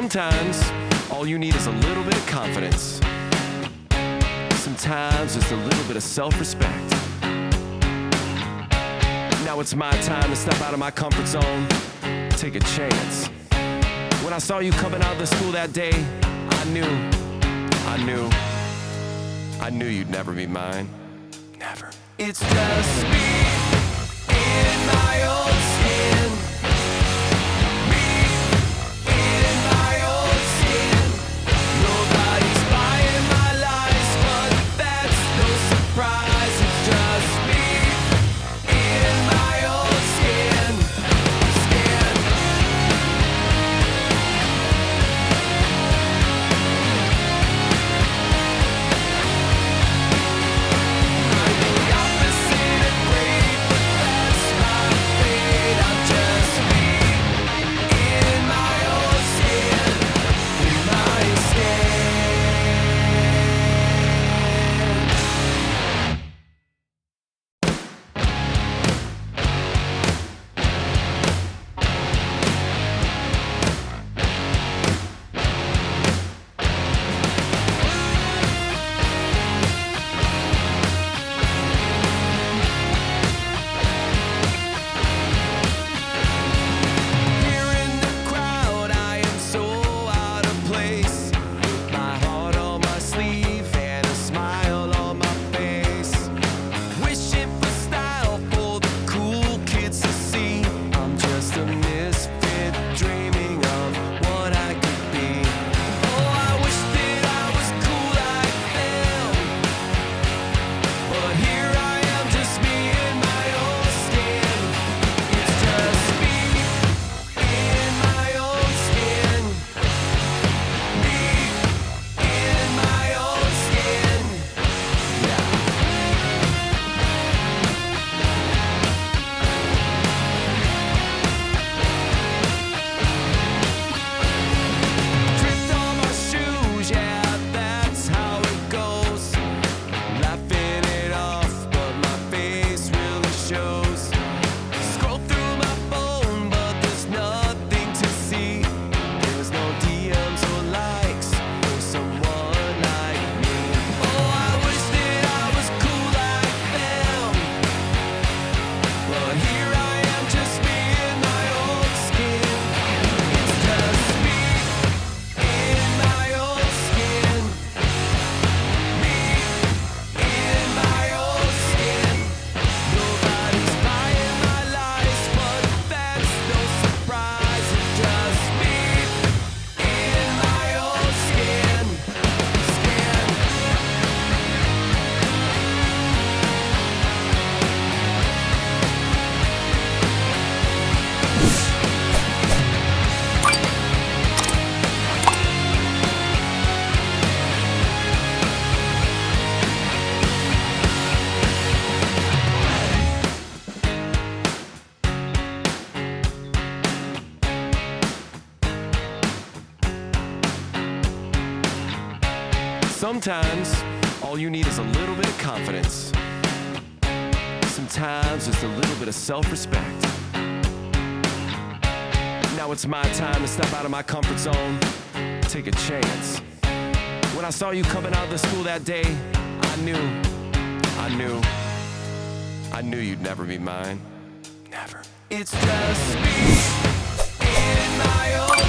Sometimes, all you need is a little bit of confidence. Sometimes, just a little bit of self-respect. Now it's my time to step out of my comfort zone, take a chance. When I saw you coming out of the school that day, I knew you'd never be mine. Never. It's just me in my own skin. Me in my own skin. Nobody's buying my lies, but that's no surprise. It's just me in my own skin. Sometimes, all you need is a little bit of confidence. Sometimes, just a little bit of self-respect. Now it's my time to step out of my comfort zone, take a chance. When I saw you coming out of the school that day, I knew you'd never be mine. Never. It's just me in my own